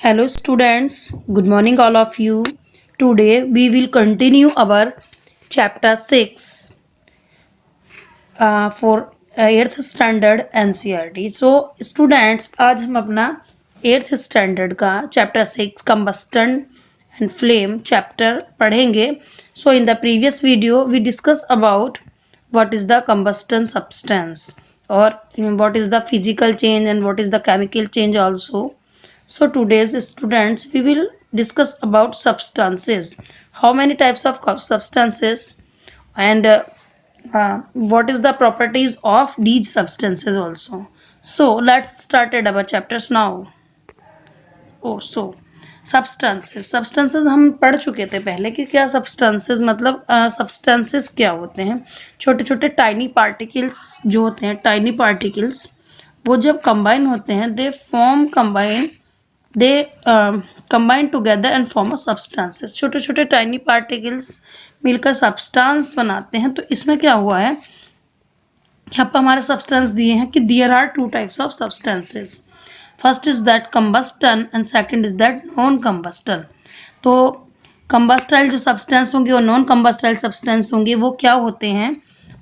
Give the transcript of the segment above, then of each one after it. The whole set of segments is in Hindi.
Hello students, good morning all of you. Today we will continue our chapter 6 for 8th standard NCERT. So students, आज हम अपना 8th standard का chapter 6 combustion and flame chapter पढ़ेंगे. So in the previous video we discussed about what is the combustion substance or what is the physical change and what is the chemical change also. So today's students we will discuss about substances. How many types of substances and what is the properties of these substances also. So let's start our chapters now. So substances हम पढ़ चुके थे पहले कि क्या सब्सटेंसेस मतलब सब्सटेंसेस क्या होते हैं. छोटे छोटे टाइनी पार्टिकल्स जो होते हैं, टाइनी पार्टिकल्स वो जब कंबाइन होते हैं they combine together and form a substances. छोटे छोटे टाइनी पार्टिकल्स मिलकर सब्सटेंस बनाते हैं. तो इसमें क्या हुआ है, यहाँ पर हमारे सब्सटेंस दिए हैं कि there are two types of substances. First is that combustion and second is that non combustion. तो कंबस्टाइल जो सब्सटेंस होंगे और नॉन कंबस्टाइल सब्सटेंस होंगे वो क्या होते हैं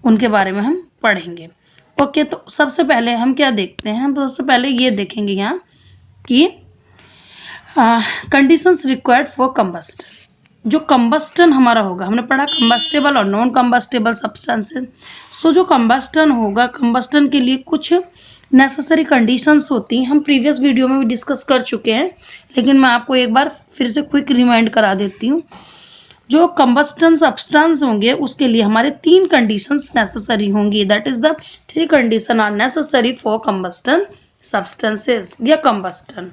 उनके बारे में हम पढ़ेंगे. ओके, तो सबसे पहले हम क्या देखते हैं, हम सबसे पहले ये देखेंगे यहाँ कि कंडीशंस रिक्वायर्ड फॉर कंबस्टन. जो कंबस्टन हमारा होगा, हमने पढ़ा कंबस्टेबल और नॉन कंबस्टेबल सब्सटेंसेस. सो जो कंबस्टन होगा, कंबस्टन के लिए कुछ नेसेसरी कंडीशंस होती हैं. हम प्रीवियस वीडियो में भी डिस्कस कर चुके हैं, लेकिन मैं आपको एक बार फिर से क्विक रिमाइंड करा देती हूँ. जो कंबस्टन सब्सटेंस होंगे उसके लिए हमारे 3 कंडीशंस नेसेसरी होंगी. That is the 3 condition are necessary for combustion substances या कंबस्टन.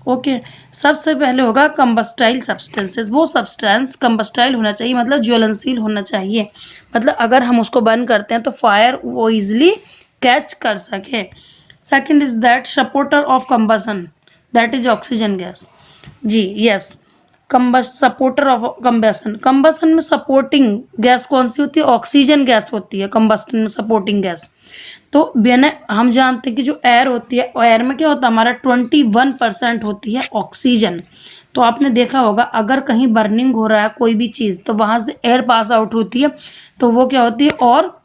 ओके, सबसे पहले होगा कंबस्टाइल सब्सटेंसेस. वो सब्सटेंस कंबस्टाइल होना चाहिए, मतलब ज्वलनशील होना चाहिए. मतलब अगर हम उसको बर्न करते हैं तो फायर वो इजिली कैच कर सके. Second is that supporter of combustion, that is oxygen gas. जी yes, supporter of combustion. Combustion में सपोर्टिंग गैस कौन सी होती है? ऑक्सीजन गैस होती है कंबस्टन में सपोर्टिंग गैस. तो बिना हम जानते हैं कि जो एयर होती है, एयर में क्या होता है हमारा 21% होती है ऑक्सीजन. तो आपने देखा होगा अगर कहीं बर्निंग हो रहा है कोई भी चीज़ तो वहां से एयर पास आउट होती है, तो वो क्या होती है और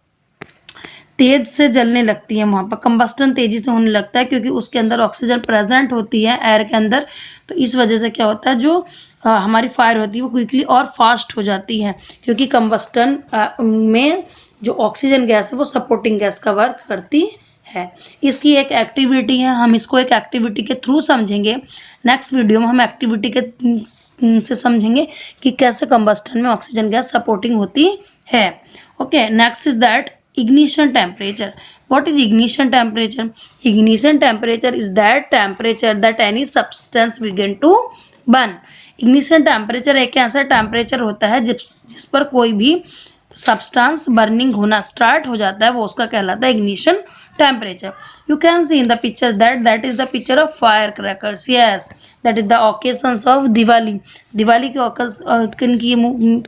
तेज से जलने लगती है. वहां पर कंबस्टन तेजी से होने लगता है क्योंकि उसके अंदर ऑक्सीजन प्रेजेंट होती है एयर के अंदर. तो इस वजह से क्या होता है, जो हमारी फायर होती है वो क्विकली और फास्ट हो जाती है, क्योंकि कंबस्टन में जो ऑक्सीजन गैस है वो सपोर्टिंग गैस का वर्क करती है. इसकी एक एक्टिविटी है, हम इसको एक एक्टिविटी के थ्रू समझेंगे. नेक्स्ट वीडियो में हम एक्टिविटी के से समझेंगे कि कैसे कंबस्टन में ऑक्सीजन गैस सपोर्टिंग होती है. Okay, next is that ignition temperature. What is ignition temperature? Ignition temperature is that temperature that any substance begin to burn. ignition temperature एक ऐसा टेम्परेचर होता है जिस पर कोई भी सब्सटेंस बर्निंग होना स्टार्ट हो जाता है, वो उसका कहलाता है ignition temperature. You can see in the picture that is the picture of firecrackers. Yes, that is the occasions of Diwali. Diwali के ओकेजन की ये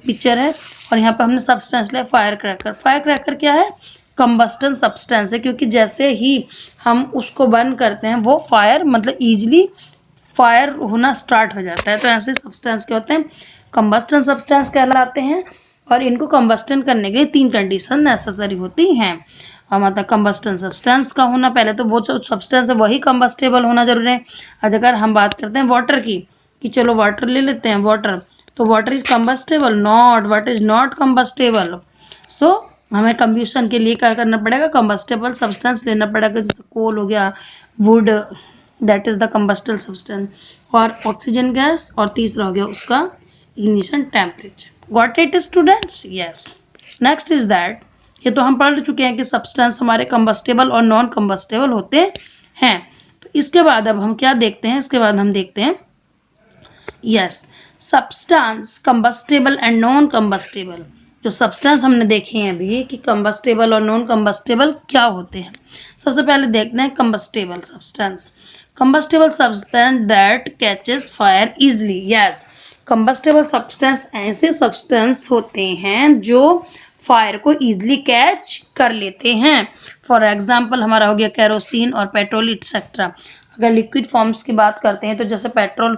पिक्चर है और यहाँ पे हमने सब्सटेंस लिया फायर क्रैकर. फायर क्रैकर क्या है? कंबस्टन सब्सटेंस है, क्योंकि जैसे ही हम उसको बर्न करते हैं वो फायर मतलब इजीली फायर होना स्टार्ट हो जाता है. तो ऐसे सब्सटेंस क्या होते हैं? कंबस्टन सब्सटेंस कहलाते हैं. और इनको कंबस्टन करने के लिए 3 कंडीशन नेसेसरी होती हैं. मतलब कंबस्टन सब्सटेंस का होना, पहले तो वो जो सब्सटेंस है वही कंबस्टेबल होना जरूरी है. अगर हम बात करते हैं वाटर की कि चलो वाटर ले लेते हैं, वाटर तो water is combustible? Not. Water is not combustible. So हमें कंब्यूशन के लिए क्या करना पड़ेगा? कंबस्टेबल सब्सटेंस लेना पड़ेगा, जैसे कोल हो गया, would, that is the combustible substance, और ऑक्सीजन गैस, और तीसरा हो गया उसका ignition temperature. What it is students? Yes. Next is that, ये तो हम पढ़ चुके हैं कि सब्सटेंस हमारे कंबस्टेबल और नॉन कंबस्टेबल होते हैं. तो इसके बाद अब हम क्या देखते हैं? इसके बाद हम देखते हैं yes substance combustible and non combustible. जो सब्सटेंस हमने देखे हैं अभी कि कंबस्टेबल और नॉन कंबस्टेबल क्या होते हैं. सबसे पहले देखते हैं combustible substance. Combustible substance that catches fire easily. Yes, combustible substance ऐसे सब्सटेंस होते हैं जो फायर को इजीली कैच कर लेते हैं. फॉर एग्जाम्पल हमारा हो गया कैरोसिन और पेट्रोल एक्सेट्रा. अगर लिक्विड फॉर्म्स की बात करते हैं तो जैसे petrol,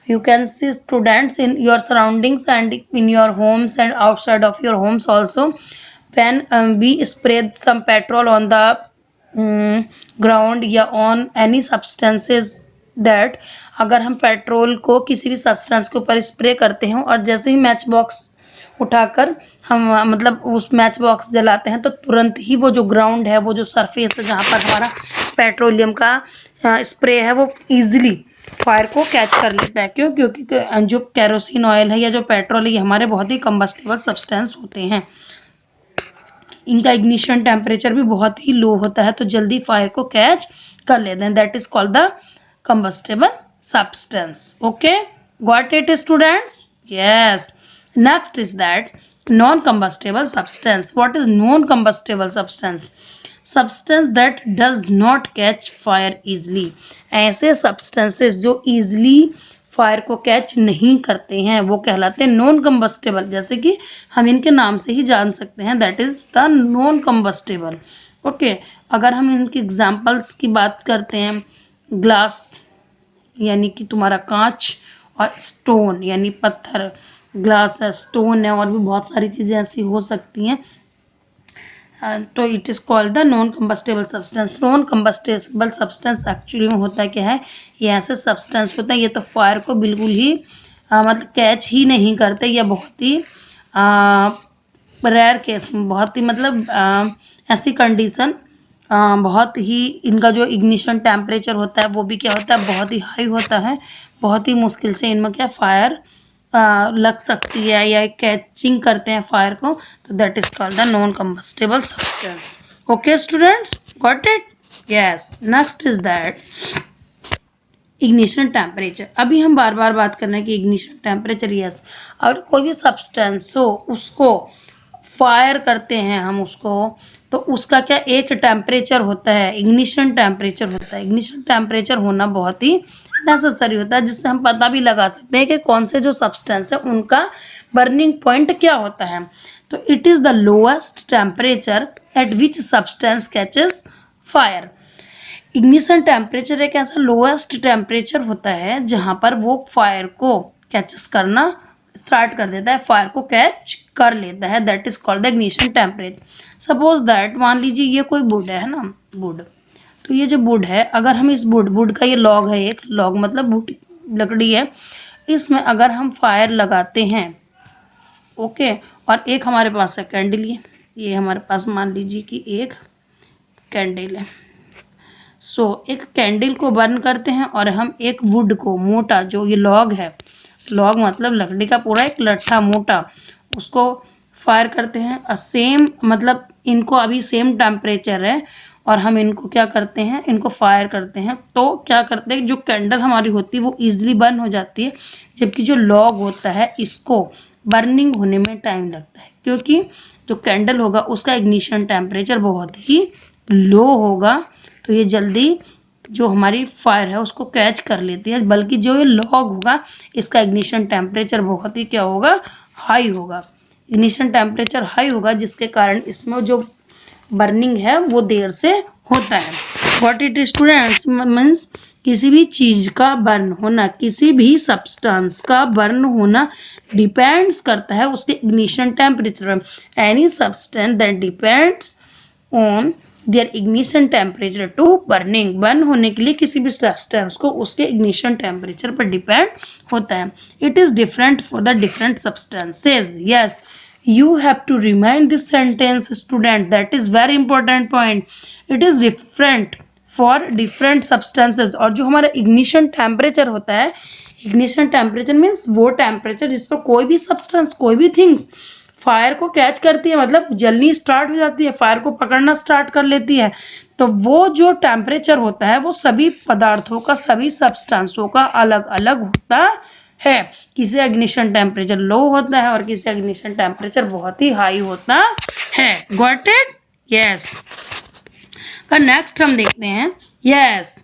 you can see students in your surroundings and in your homes and outside of your homes also, when we spray some petrol on the ground या on any substances, that अगर हम पेट्रोल को किसी भी सब्सटेंस के ऊपर स्प्रे करते हैं और जैसे ही मैच बॉक्स उठाकर हम मतलब उस मैच बॉक्स जलाते हैं तो तुरंत ही वो जो ग्राउंड है, वो जो सरफेस है जहाँ पर हमारा पेट्रोलियम का स्प्रे है, वो इजीली फायर को कैच कर लेता है। क्यों? क्योंकि जो केरोसिन ऑयल है या जो पेट्रोल है, ये हमारे बहुत ही कंबस्टेबल सब्सटेंस होते हैं। इनका इग्निशन टेम्परेचर भी बहुत ही लो होता है, तो जल्दी फायर को कैच कर लेते हैं। That is called the combustible substance. Okay, got it students? Yes. Next is that non combustible substance. What is non combustible substance? Substance that does not catch fire easily. ऐसे सब्सटेंसेस जो इजली फायर को कैच नहीं करते हैं वो कहलाते हैं नॉन कंबस्टेबल। जैसे कि हम इनके नाम से ही जान सकते हैं, that is the non combustible. Okay, अगर हम इनकी एग्जांपल्स की बात करते हैं, ग्लास यानी कि तुम्हारा कांच, और स्टोन यानी पत्थर। ग्लास है, स्टोन है, और भी बहुत सारी चीज़ें ऐसी हो सकती हैं। तो it is called the non combustible substance. Non combustible substance actually में होता है क्या है, ये ऐसे सब्सटेंस होता है, ये तो फायर को बिल्कुल ही मतलब कैच ही नहीं करते, या बहुत ही रेयर केस में, बहुत ही मतलब ऐसी कंडीशन, बहुत ही इनका जो इग्निशन टेम्परेचर होता है वो भी क्या होता है, बहुत ही हाई होता है। बहुत ही मुश्किल से इनमें क्या फायर लग सकती है या कैचिंग करते हैं फायर को, तो that is called the non combustible substance. Okay students, got it? Yes. Next is that ignition temperature. अभी हम बार बार बात कर रहे हैं कि इग्निशन टेम्परेचर, यस, अगर कोई भी सब्सटेंस हो उसको फायर करते हैं हम उसको, तो उसका क्या एक टेम्परेचर होता है, इग्निशन टेम्परेचर होता है। इग्निशन टेम्परेचर होना बहुत ही नेसेसरी होता है, जिससे हम पता भी लगा सकते हैं कि कौन से जो सब्सटेंस है उनका बर्निंग पॉइंट क्या होता है। तो it is the lowest temperature at which substance catches fire. Ignition temperature एक ऐसा लोएस्ट टेम्परेचर होता है जहां पर वो फायर को कैचेस करना स्टार्ट कर देता है, फायर को कैच कर लेता है। That is called the ignition temperature. Suppose that मान लीजिए ये कोई वुड है ना, वुड। तो ये जो वुड है, अगर हम इस वुड का ये लॉग है, एक लॉग मतलब वुड लकड़ी है, इसमें अगर हम फायर लगाते हैं, ओके, और एक हमारे पास है कैंडल, ये हमारे पास मान लीजिए कि एक कैंडल है। एक कैंडल को बर्न करते हैं और हम एक वुड को, मोटा जो ये लॉग है, लॉग मतलब लकड़ी का पूरा एक लट्ठा मोटा, उसको फायर करते हैं। सेम मतलब इनको अभी सेम टेम्परेचर है और हम इनको क्या करते हैं, इनको फायर करते हैं, तो क्या करते हैं, जो कैंडल हमारी होती है वो इजीली बर्न हो जाती है, जबकि जो लॉग होता है इसको बर्निंग होने में टाइम लगता है, क्योंकि जो कैंडल होगा उसका इग्निशन टेम्परेचर बहुत ही लो होगा, तो ये जल्दी जो हमारी फायर है उसको कैच कर लेती है। बल्कि जो ये लॉग होगा इसका इग्निशन टेम्परेचर बहुत ही क्या होगा, हाई होगा। इग्निशन टेम्परेचर हाई होगा जिसके कारण इसमें जो बर्निंग है वो देर से होता है। व्हाट इट स्टूडेंट्स मीन्स किसी भी चीज का बर्न होना, किसी भी सब्सटेंस का बर्न होना डिपेंड्स करता है उसके ignition temperature. Any substance that depends on their ignition temperature to burning. Burn होने के लिए किसी भी सब्सटेंस को उसके इग्निशन टेम्परेचर पर डिपेंड होता है। It is different for the different substances. Yes, you have to remind this sentence student, that is very important point. It is different for different substances। और जो हमारा इग्निशन टेम्परेचर होता है, इग्निशन टेम्परेचर मीन्स वो टेम्परेचर जिस पर कोई भी सब्सटेंस, कोई भी थिंग्स फायर को कैच करती है, मतलब जलनी स्टार्ट हो जाती है, फायर को पकड़ना स्टार्ट कर लेती है, तो वो जो टेम्परेचर होता है वो सभी पदार्थों का, सभी सब्सटेंसों का अलग अलग होता है। किसी का इग्निशन टेम्परेचर लो होता है और किसी का इग्निशन टेम्परेचर बहुत ही हाई होता है। Got it? यस। का नेक्स्ट हम देखते हैं, yes,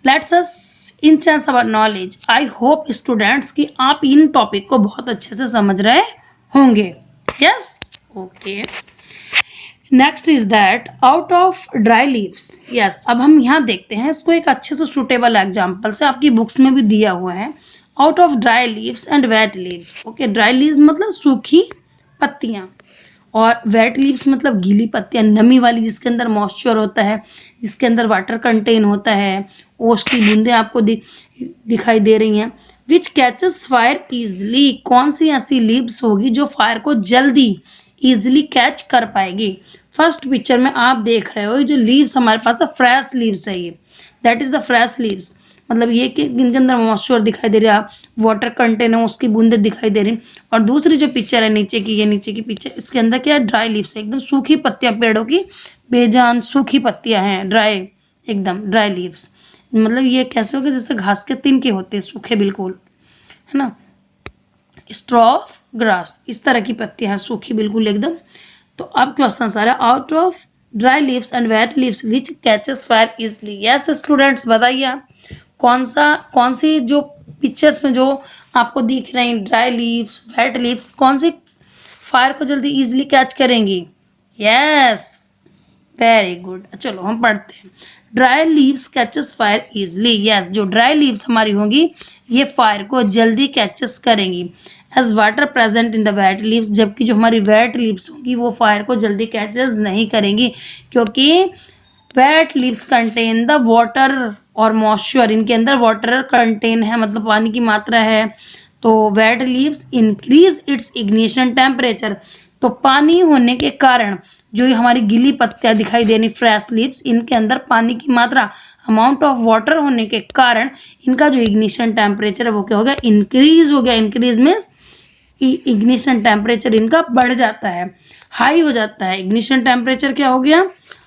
let's us enhance our knowledge. I hope students कि आप इन टॉपिक को बहुत अच्छे से समझ रहे होंगे। Yes, okay. Next is that out of dry leaves. Yes, अब हम यहाँ देखते हैं इसको एक अच्छे से सुटेबल एग्जाम्पल से, आपकी बुक्स में भी दिया हुआ है। Out of dry leaves and wet leaves. Okay, dry leaves मतलब सूखी पत्तियां, और वेट लीव्स मतलब गीली पत्तियां, नमी वाली, जिसके अंदर मॉइस्चर होता है, जिसके अंदर वाटर कंटेन होता है, ओस की बूंदें आपको दिखाई दे रही हैं। विच कैचेस फायर इजली। कौन सी ऐसी लीव्स होगी जो फायर को जल्दी इजिली कैच कर पाएगी। फर्स्ट पिक्चर में आप देख रहे हो जो लीव्स हमारे पास है, फ्रेश लीव्स है ये, that is the fresh leaves. मतलब ये कि इनके अंदर मॉइस्चर दिखाई दे रहा है, वाटर कंटेन है, उसकी बूंदे दिखाई दे रही। और दूसरी जो पिक्चर है नीचे की, ये नीचे की पिक्चर, इसके अंदर क्या है, ड्राई लीव्स है, एकदम सूखी पत्तियां, पेड़ों की बेजान सूखी पत्तियां हैं, ड्राई, एकदम ड्राई लीव्स। मतलब ये कैसे हो गए, जैसे घास के तिनके होते हैं, सूखे बिल्कुल, है ना। स्ट्रॉ ऑफ ग्रास, इस तरह की पत्तियां हैं, सूखी बिल्कुल एकदम। तो अब क्वेश्चन आ रहा है, out of dry leaves and wet leaves which catches fire easily. Yes students, बताइए आप कौन सी जो पिक्चर्स में जो आपको दिख रही हैं, ड्राई लीव्स, वेट लीव्स, कौन सी फायर को जल्दी इजीली कैच करेंगी। Yes, very good. चलो हम पढ़ते हैं। Dry leaves catches fire easily. Yes, जो ड्राई लीव्स हमारी होंगी ये फायर को जल्दी कैचेस करेंगी। As water present in the wet leaves, जबकि जो हमारी वेट लीव्स होंगी वो फायर को जल्दी कैचेस नहीं करेंगी, क्योंकि wet leaves contain the water और मॉइस्चर, इनके अंदर वाटर कंटेन है, मतलब पानी की मात्रा है। तो wet leaves increase its ignition temperature. तो पानी होने के कारण जो ये हमारी गीली पत्तियां दिखाई देनी, फ्रेश लीव्स, इनके अंदर पानी की मात्रा, अमाउंट ऑफ वाटर होने के कारण इनका जो इग्निशन टेम्परेचर है वो क्या हो गया, इंक्रीज हो गया। इंक्रीज मीन्स इग्निशन टेम्परेचर इनका बढ़ जाता है, हाई हो जाता है। इग्निशन टेम्परेचर क्या हो गया,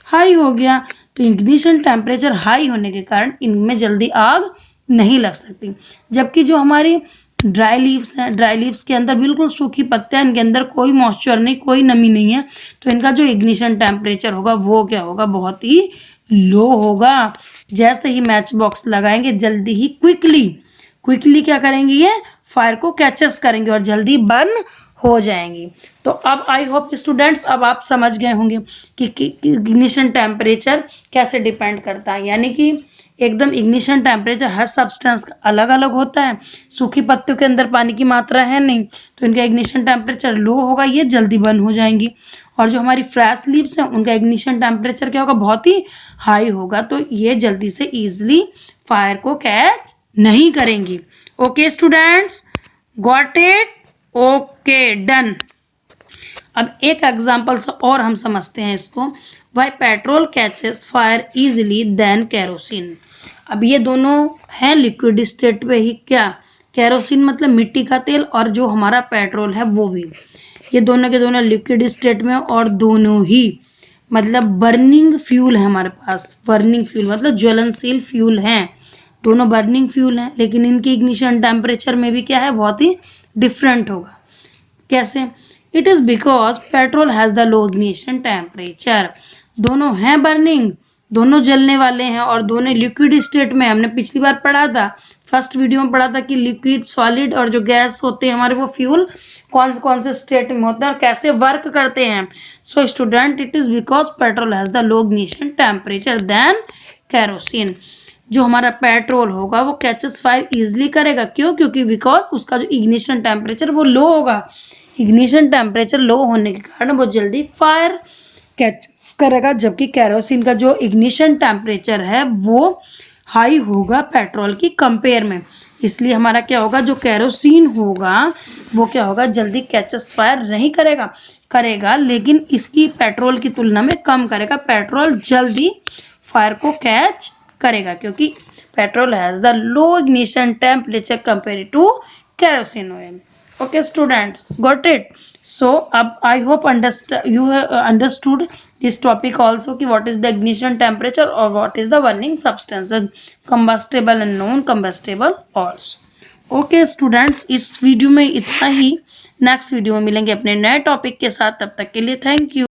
हाई हो गया। तो इग्निशन टेम्परेचर हाई होने के कारण इनमें जल्दी आग नहीं लग सकती। जबकि जो हमारी ड्राई लीव्स हैं, ड्राई लीव्स के अंदर बिल्कुल सूखी पत्तियां, इनके अंदर कोई मॉइस्चर नहीं, कोई नमी नहीं है, तो इनका जो इग्निशन टेम्परेचर होगा वो क्या होगा, बहुत ही लो होगा। जैसे ही मैच बॉक्स लगाएंगे जल्दी ही क्विकली क्या करेंगे, ये फायर को कैचेस करेंगे और जल्दी बर्न हो जाएंगी। तो अब आई होप स्टूडेंट्स अब आप समझ गए होंगे कि इग्निशन टेम्परेचर कैसे डिपेंड करता है। यानी कि एकदम इग्निशन टेम्परेचर हर सब्सटेंस का अलग अलग होता है। सूखी पत्तियों के अंदर पानी की मात्रा है नहीं, तो इनका इग्निशन टेम्परेचर लो होगा, ये जल्दी बर्न हो जाएंगी। और जो हमारी फ्रेश लीव्स हैं उनका इग्निशन टेम्परेचर क्या होगा, बहुत ही हाई होगा, तो ये जल्दी से ईजिली फायर को कैच नहीं करेंगी। Okay students, got it, okay done. अब एक एग्जांपल से और हम समझते हैं इसको। Why petrol catches fire easily then kerosene. अब ये दोनों हैं लिक्विड स्टेट में ही, क्या, केरोसिन मतलब मिट्टी का तेल, और जो हमारा पेट्रोल है वो भी, ये दोनों के दोनों लिक्विड स्टेट में, और दोनों ही मतलब बर्निंग फ्यूल है हमारे पास। बर्निंग फ्यूल मतलब ज्वलनशील फ्यूल हैं, दोनों बर्निंग फ्यूल हैं, लेकिन इनकी इग्निशन टेम्परेचर में भी क्या है, बहुत ही डिफरेंट होगा। कैसे, it is because petrol has the low ignition temperature. दोनों हैं बर्निंग, दोनों जलने वाले हैं, और दोनों लिक्विड स्टेट में। हमने पिछली बार पढ़ा था, फर्स्ट वीडियो में पढ़ा था कि लिक्विड, सॉलिड और जो गैस होते हैं हमारे, वो फ्यूल कौन से स्टेट में होते हैं और कैसे वर्क करते हैं। So student, it is because petrol has the low ignition temperature then kerosene. जो हमारा पेट्रोल होगा वो कैचेस फायर इजिली करेगा, क्यों, क्योंकि बिकॉज उसका जो इग्निशन टेम्परेचर वो लो होगा। इग्निशन टेम्परेचर लो होने के कारण वो जल्दी फायर कैच करेगा, जबकि केरोसिन का जो इग्निशन टेम्परेचर है वो हाई होगा पेट्रोल की कंपेयर में। इसलिए हमारा क्या होगा, जो केरोसिन होगा वो क्या होगा, जल्दी कैचेस फायर नहीं करेगा, लेकिन इसकी पेट्रोल की तुलना में कम करेगा। पेट्रोल जल्दी फायर को कैच करेगा, क्योंकि petrol has the low ignition temperature compare to kerosene oil. Okay students, got it? So I hope you have understood this topic also, कि what is the ignition temperature or what is the burning substances, combustible and non combustible also. Okay students, इस वीडियो में इतना ही। नेक्स्ट वीडियो में मिलेंगे अपने नए टॉपिक के साथ, तब तक के लिए थैंक यू।